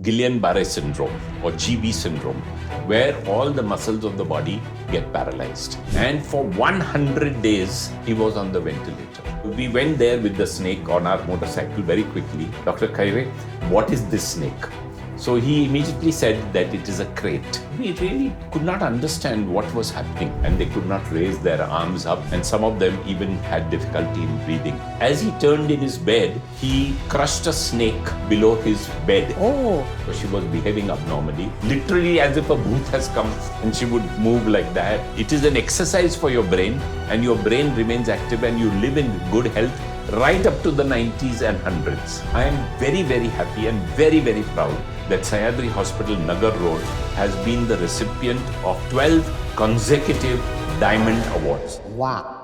Guillain-Barré Syndrome or GB syndrome, where all the muscles of the body get paralyzed. And for 100 days, he was on the ventilator. We went there with the snake on our motorcycle very quickly. Dr. Krait, what is this snake? So he immediately said that it is a krait. We really could not understand what was happening, and they could not raise their arms up, and some of them even had difficulty in breathing. As he turned in his bed, he crushed a snake below his bed. Oh. So she was behaving abnormally, literally as if a booth has come and she would move like that. It is an exercise for your brain, and your brain remains active and you live in good health right up to the 90s and 100s. I am very, very happy and very, very proud that Sahyadri Hospital, Nagar Road, has been the recipient of 12 consecutive Diamond Awards. Wow.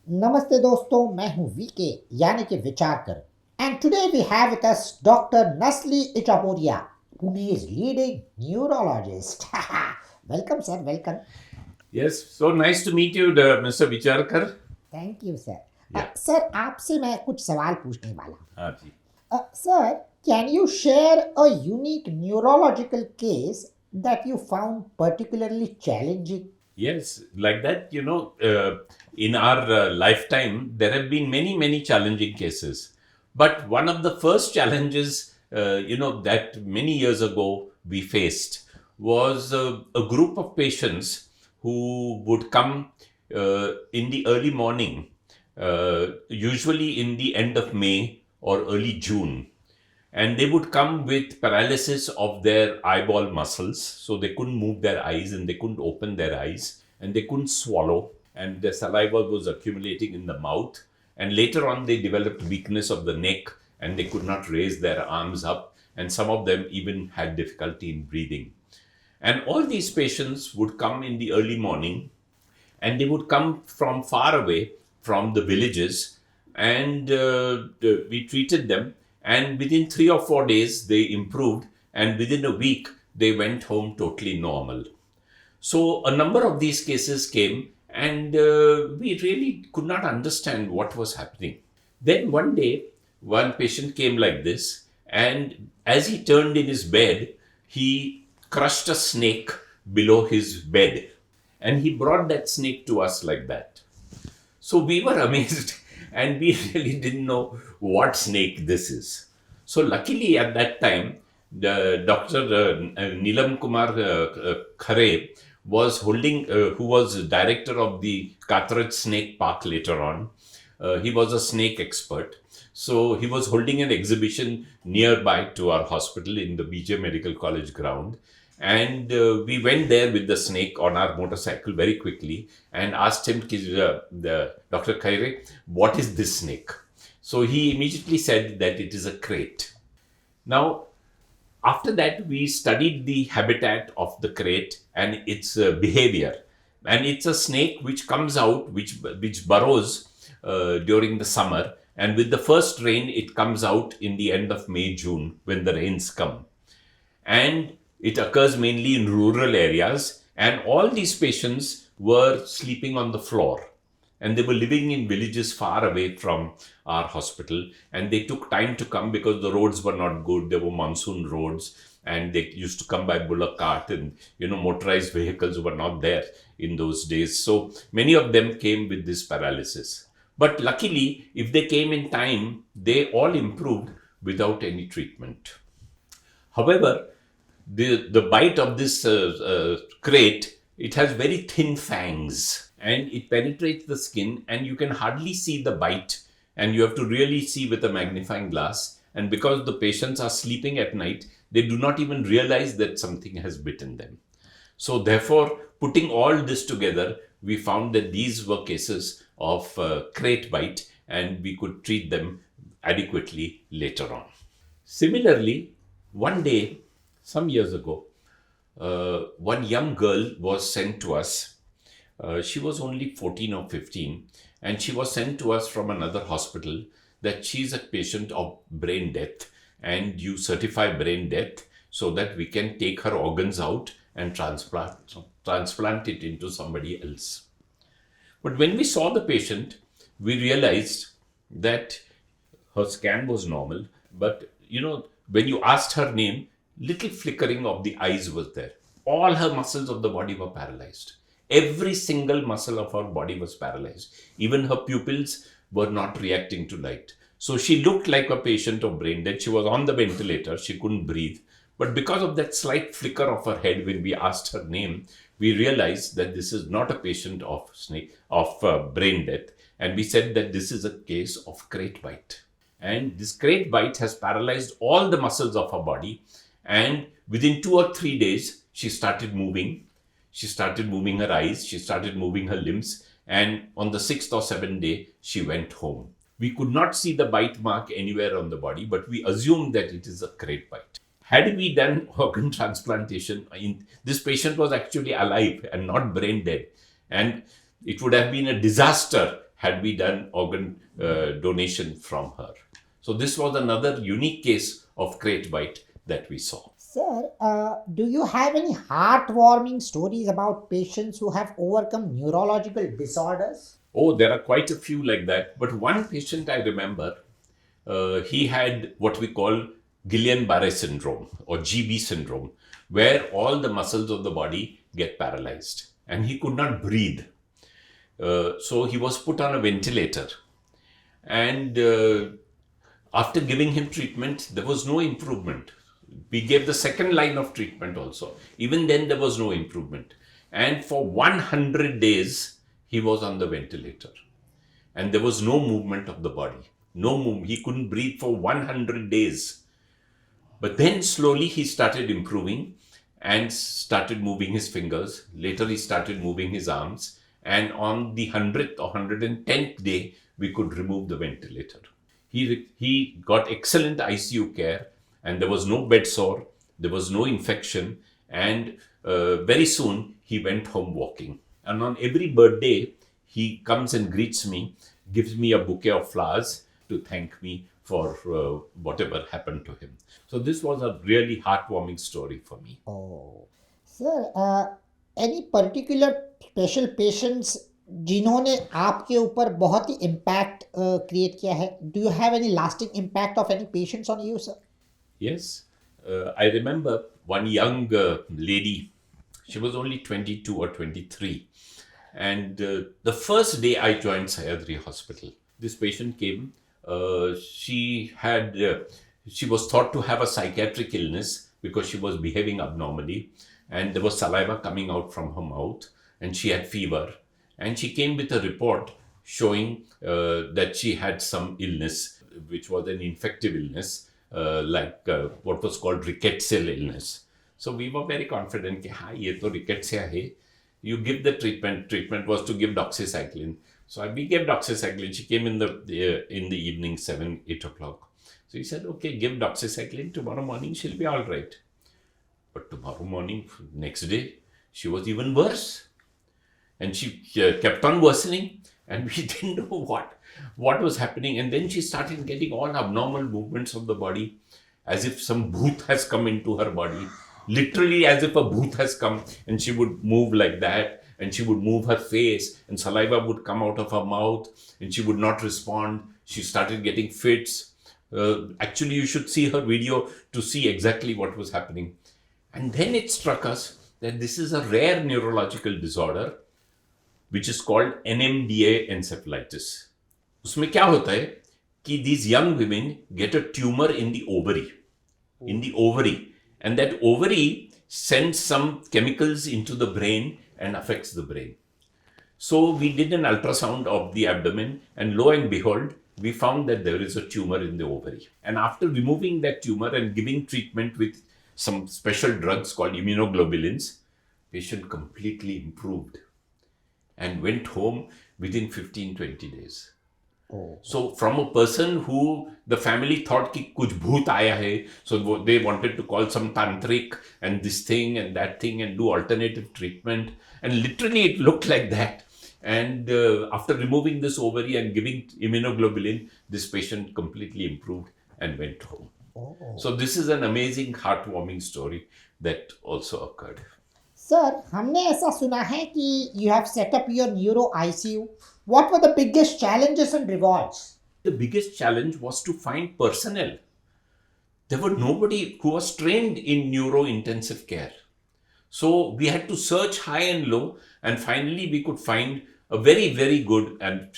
नमस्ते दोस्तों, मैं हूं VK यानी कि विचारकर, and today we have with us Dr. Nasli Ichaporia, who is leading neurologist. Welcome, sir. Welcome. Yes, so nice to meet you, Mr. Vicharkar. Thank you, sir. Yeah. Sir, आपसे मैं कुछ सवाल पूछने वाला हूँ. हाँ जी. Sir, can you share a unique neurological case that you found particularly challenging? Yes, like that, in our lifetime, there have been many, many challenging cases. But one of the first challenges, that many years ago we faced was a group of patients who would come in the early morning, usually in the end of May or early June. And they would come with paralysis of their eyeball muscles. So they couldn't move their eyes and they couldn't open their eyes and they couldn't swallow. And their saliva was accumulating in the mouth. And later on, they developed weakness of the neck and they could not raise their arms up. And some of them even had difficulty in breathing. And all these patients would come in the early morning and they would come from far away from the villages, and we treated them. And within 3 or 4 days, they improved, and within a week, they went home totally normal. So a number of these cases came, and we really could not understand what was happening. Then one day, one patient came like this, and as he turned in his bed, he crushed a snake below his bed, and he brought that snake to us like that. So we were amazed, and we really didn't know what snake this is. So luckily at that time, the Dr. Neelam Kumar Khare was holding, who was director of the Kathraj Snake Park later on. He was a snake expert. So he was holding an exhibition nearby to our hospital in the BJ Medical College ground. And we went there with the snake on our motorcycle very quickly and asked him, Dr. Krait, what is this snake? So he immediately said that it is a krait. Now, after that, we studied the habitat of the krait and its behavior. And it's a snake which comes out, which burrows during the summer. And with the first rain, it comes out in the end of May, June, when the rains come. And it occurs mainly in rural areas, and all these patients were sleeping on the floor, and they were living in villages far away from our hospital, and they took time to come because the roads were not good. There were monsoon roads, and they used to come by bullock cart, and motorized vehicles were not there in those days. So many of them came with this paralysis. But luckily, if they came in time, they all improved without any treatment. However, the bite of this krait, it has very thin fangs and it penetrates the skin and you can hardly see the bite, and you have to really see with a magnifying glass. And because the patients are sleeping at night, they do not even realize that something has bitten them. So therefore, putting all this together, we found that these were cases of krait bite and we could treat them adequately later on. Similarly, one day, some years ago, one young girl was sent to us. She was only 14 or 15, and she was sent to us from another hospital that she's a patient of brain death, and you certify brain death so that we can take her organs out and transplant it into somebody else. But when we saw the patient, we realized that her scan was normal, but when you asked her name, little flickering of the eyes was there. All her muscles of the body were paralyzed. Every single muscle of her body was paralyzed. Even her pupils were not reacting to light. So she looked like a patient of brain dead. She was on the ventilator. She couldn't breathe. But because of that slight flicker of her head when we asked her name, we realized that this is not a patient of brain death. And we said that this is a case of krait bite. And this krait bite has paralyzed all the muscles of her body. And within 2 or 3 days, she started moving. She started moving her eyes. She started moving her limbs. And on the 6th or 7th day, she went home. We could not see the bite mark anywhere on the body, but we assumed that it is a krait bite. Had we done organ transplantation, this patient was actually alive and not brain dead. And it would have been a disaster had we done organ donation from her. So this was another unique case of krait bite that we saw. Sir, do you have any heartwarming stories about patients who have overcome neurological disorders? Oh, there are quite a few like that. But one patient I remember, he had what we call Guillain-Barré Syndrome or GB syndrome, where all the muscles of the body get paralyzed and he could not breathe. So he was put on a ventilator. And after giving him treatment, there was no improvement. We gave the second line of treatment also. Even then, there was no improvement. And for 100 days, he was on the ventilator. And there was no movement of the body. No movement. He couldn't breathe for 100 days. But then slowly he started improving and started moving his fingers. Later, he started moving his arms. And on the 100th or 110th day, we could remove the ventilator. He got excellent ICU care, and there was no bed sore, there was no infection, and very soon he went home walking. And on every birthday, he comes and greets me, gives me a bouquet of flowers to thank me for whatever happened to him. So this was a really heartwarming story for me. Oh, sir, any particular special patients जिन्होंने आपके ऊपर बहुत ही impact create किया है? Do you have any lasting impact of any patients on you, sir? Yes, I remember one young lady. She was only 22 or 23. And the first day I joined Sahyadri Hospital, this patient came. She was thought to have a psychiatric illness because she was behaving abnormally. And there was saliva coming out from her mouth. And she had fever. And she came with a report showing that she had some illness, which was an infective illness, like what was called rickettsial illness. So we were very confident that ye to rickettsia hai. You give the treatment. Treatment was to give doxycycline. So we gave doxycycline. She came in the evening, 7, 8 o'clock. So he said, okay, give doxycycline. Tomorrow morning she'll be all right. But tomorrow morning, next day, she was even worse. And she kept on worsening, and we didn't know what was happening. And then she started getting all abnormal movements of the body, as if some bhoot has come into her body. Literally as if a bhoot has come, and she would move like that, and she would move her face, and saliva would come out of her mouth, and she would not respond. She started getting fits. Actually, you should see her video to see exactly what was happening. And then it struck us that this is a rare neurological disorder, which is called NMDA encephalitis. उसमें क्या होता है कि these young women get a tumor in the ovary, and that ovary sends some chemicals into the brain and affects the brain. So we did an ultrasound of the abdomen, and lo and behold, we found that there is a tumor in the ovary. And after removing that tumor and giving treatment with some special drugs called immunoglobulins, patient completely improved and went home within 15-20 days. Oh. So from a person who the family thought ki kuch bhoot aaya hai, so they wanted to call some tantric and this thing and that thing and do alternative treatment. And literally it looked like that. And after removing this ovary and giving immunoglobulin, this patient completely improved and went home. Oh. So this is an amazing, heartwarming story that also occurred. Sir हमने ऐसा सुना है कि you have set up your neuro ICU. What were the biggest challenges and rewards? The biggest challenge was to find personnel. There was nobody who was trained in neuro intensive care. So we had to search high and low, and finally we could find a very, very good and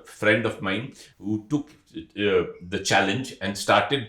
friend of mine who took the challenge and started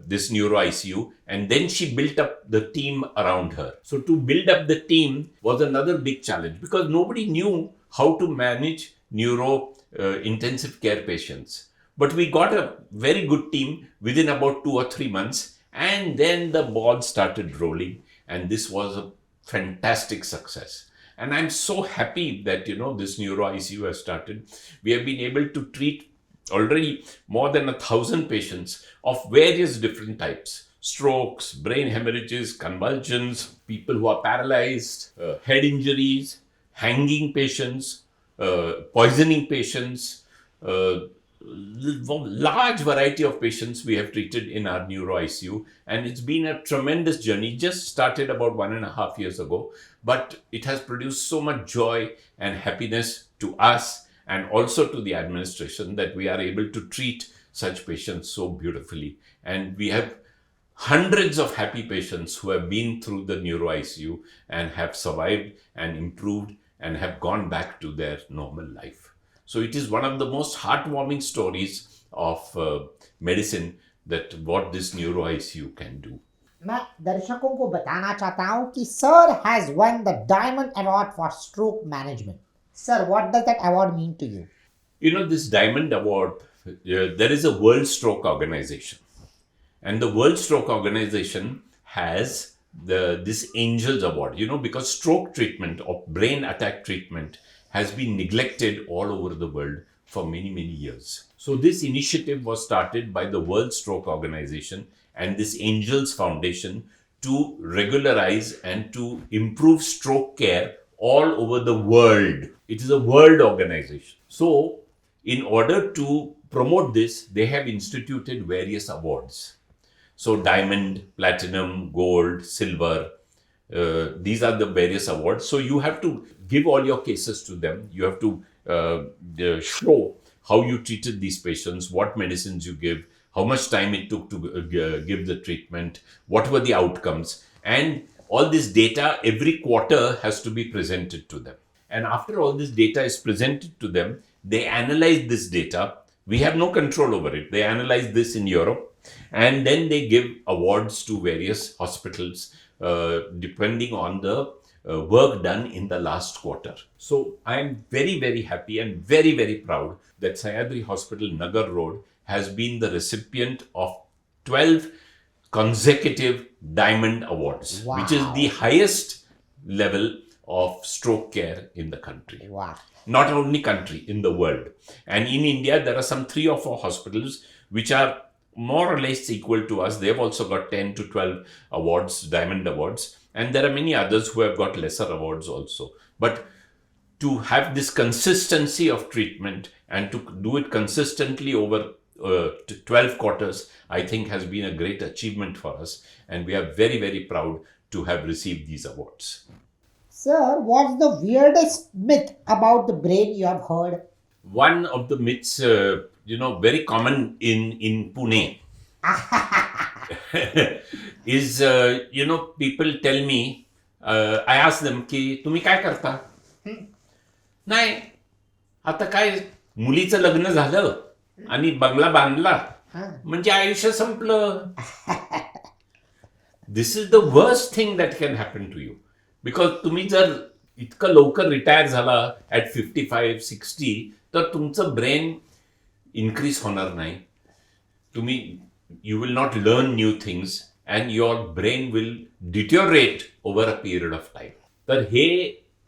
this neuro ICU, and then she built up the team around her. So to build up the team was another big challenge because nobody knew how to manage neuro intensive care patients. But we got a very good team within about 2 or 3 months, and then the ball started rolling, and this was a fantastic success. And I'm so happy that this neuro ICU has started. We have been able to treat already more than 1,000 patients of various different types: strokes, brain hemorrhages, convulsions, people who are paralyzed, head injuries, hanging patients, poisoning patients, large variety of patients we have treated in our neuro ICU, and it's been a tremendous journey. Just started about 1.5 years ago, but it has produced so much joy and happiness to us and also to the administration that we are able to treat such patients so beautifully. And we have hundreds of happy patients who have been through the neuro ICU and have survived and improved and have gone back to their normal life. So it is one of the most heartwarming stories of medicine, that what this neuro ICU can do. मैं दर्शकों को बताना चाहता हूँ कि sir has won the Diamond Award for Stroke Management. Sir, what does that award mean to you? This Diamond Award, there is a World Stroke Organization. And the World Stroke Organization has this Angels Award, because stroke treatment or brain attack treatment has been neglected all over the world for many, many years. So this initiative was started by the World Stroke Organization and this Angels Foundation to regularize and to improve stroke care all over the world. It is a world organization. So in order to promote this, they have instituted various awards. So diamond, platinum, gold, silver, these are the various awards. So you have to give all your cases to them. You have to show how you treated these patients, what medicines you give, how much time it took to give the treatment, what were the outcomes. And all this data every quarter has to be presented to them. And after all this data is presented to them, they analyze this data. We have no control over it. They analyze this in Europe, and then they give awards to various hospitals depending on the work done in the last quarter. So I am very, very happy and very, very proud that Sahyadri Hospital, Nagar Road, has been the recipient of 12 consecutive Diamond Awards, Wow. which is the highest level of stroke care in the country. Wow. Not only country, in the world. And in India, there are some 3 or 4 hospitals which are more or less equal to us. They've also got 10 to 12 awards, Diamond Awards. And there are many others who have got lesser awards also. But to have this consistency of treatment and to do it consistently over 12 quarters, I think has been a great achievement for us. And we are very, very proud to have received these awards. Sir, what's the weirdest myth about the brain you have heard? One of the myths, very common in Pune is, people tell me, I ask them, ki, तुम्ही काय करता? नाही, आता काय मुलीचं लग्न झालं आणि बंगला बांधला म्हणजे आयुष्य संपलं. This is the worst thing that can happen to you. Because तुम्ही जर इतकं लवकर रिटायर झाला at 55, 60, तर तुमचं ब्रेन इन्क्रीज होणार नाही. You will not learn new things and your brain will deteriorate over a period of time. तर हे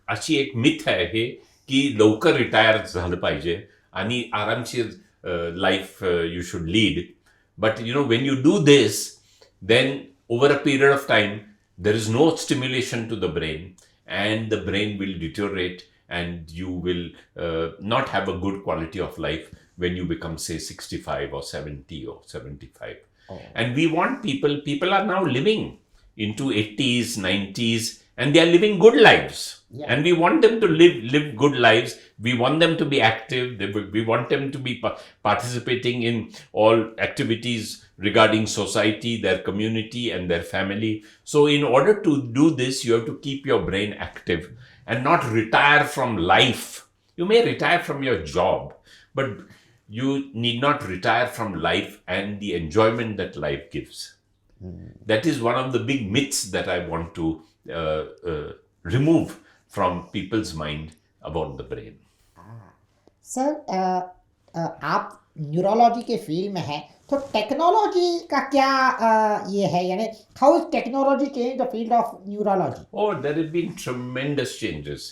अशी एक मिथ आहे की लवकर रिटायर झालं पाहिजे आणि आरामशीर life you should lead. But when you do this, then over a period of time, there is no stimulation to the brain and the brain will deteriorate and you will not have a good quality of life when you become, say, 65 or 70 or 75. Oh. And we want people are now living into 80s, 90s, and they are living good lives. Yeah. And we want them to live good lives. We want them to be active. We want them to be participating in all activities regarding society, their community, and their family. So in order to do this, you have to keep your brain active and not retire from life. You may retire from your job, but you need not retire from life and the enjoyment that life gives. That is one of the big myths that I want to remove from people's mind about the brain. Sir आप neurology के field में हैं तो technology का क्या ये है यानी how is technology change the field of neurology Oh, there have been tremendous changes.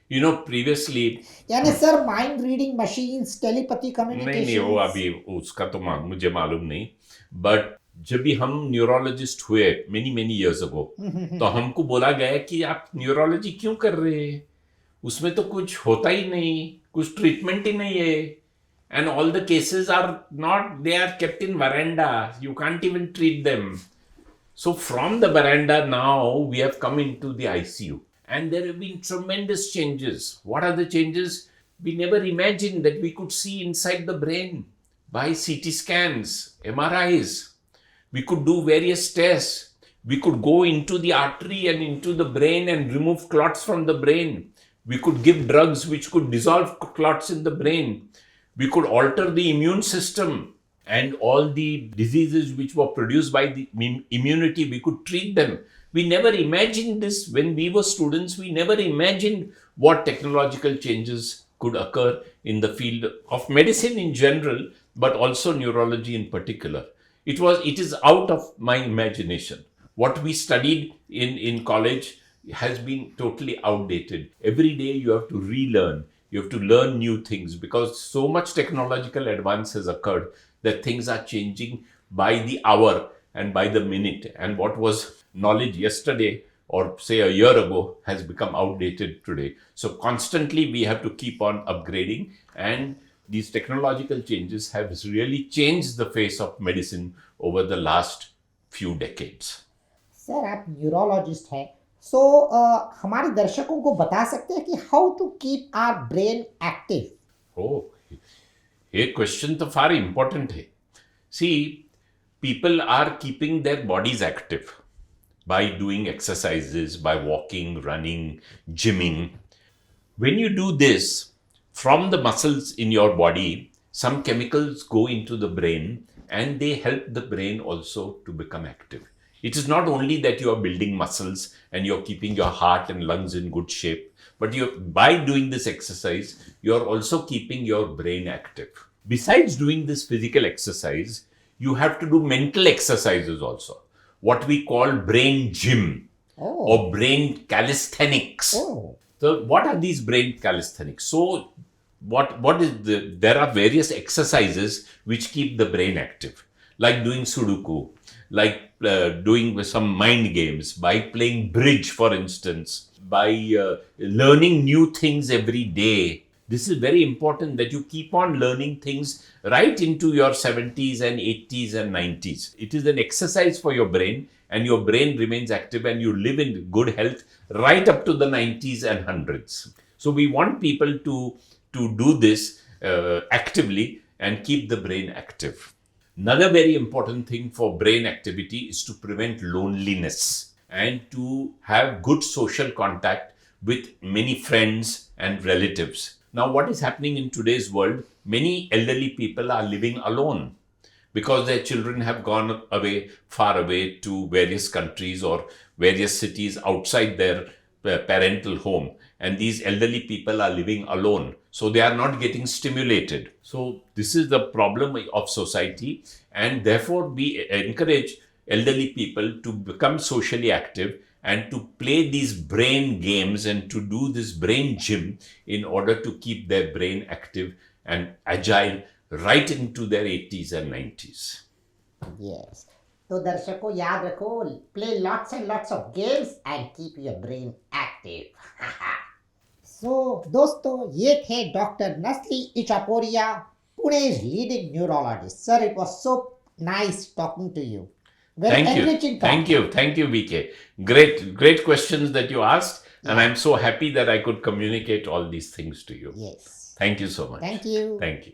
You know, previously, यानी sir mind reading machines telepathy नहीं वो कम्युनिकेशन अभी उसका तो मुझे मालूम नहीं, बट जब भी हम न्यूरोलॉजिस्ट हुए मेनी इयर्स अगो, तो हमको बोला गया कि आप न्यूरोलॉजी क्यों कर रहे हैं, उसमें तो कुछ होता ही नहीं, कुछ ट्रीटमेंट ही नहीं है, and all the cases are not, they are kept in veranda, you can't even treat them. So from the veranda now we have come into the ICU, and there have been tremendous changes. What are the changes? We never imagined that we could see inside the brain by CT scans, MRIs. We could do various tests. We could go into the artery and into the brain and remove clots from the brain. We could give drugs which could dissolve clots in the brain. We could alter the immune system, and all the diseases which were produced by the immunity, we could treat them. We never imagined this when we were students. We never imagined what technological changes could occur in the field of medicine in general, but also neurology in particular. It is out of my imagination. What we studied in college has been totally outdated. Every day you have to relearn. You have to learn new things because so much technological advance has occurred that things are changing by the hour and by the minute. And what was knowledge yesterday or say a year ago has become outdated today. So constantly we have to keep on upgrading, and these technological changes have really changed the face of medicine over the last few decades. Sir आप neurologist हैं so हमारे दर्शकों को बता सकते हैं कि how to keep our brain active Oh, ये क्वेश्चन तो फार इम्पोर्टेंट है. See, people are keeping their bodies active by doing exercises, by walking, running, gymming. When you do this, from the muscles in your body, some chemicals go into the brain and they help the brain also to become active. It is not only that you are building muscles and you're keeping your heart and lungs in good shape, but by doing this exercise, you're also keeping your brain active. Besides doing this physical exercise, you have to do mental exercises also, what we call brain gym or brain calisthenics. So what are these brain calisthenics? So what is there are various exercises which keep the brain active, like doing Sudoku, like doing some mind games, by playing bridge, for instance, by learning new things every day. This is very important that you keep on learning things right into your 70s and 80s and 90s. It is an exercise for your brain, and your brain remains active and you live in good health right up to the 90s and 100s. So we want people to do this actively and keep the brain active. Another very important thing for brain activity is to prevent loneliness and to have good social contact with many friends and relatives. Now, what is happening in today's world? Many elderly people are living alone because their children have gone away, far away to various countries or various cities outside their parental home. And these elderly people are living alone. So they are not getting stimulated. So this is the problem of society. And therefore, we encourage elderly people to become socially active and to play these brain games and to do this brain gym in order to keep their brain active and agile right into their 80s and 90s. Yes. तो दर्शकों याद रखो, play lots and lots of games and keep your brain active. So दोस्तों ये थे doctor नस्ली इचापोरिया, Pune's leading neurologist. Sir, it was so nice talking to you. Very Thank you. enriching talk. Thank you. Thank you, VK. Great questions that you asked. And I'm so happy that I could communicate all these things to you. Yes. Thank you so much. Thank you. Thank you.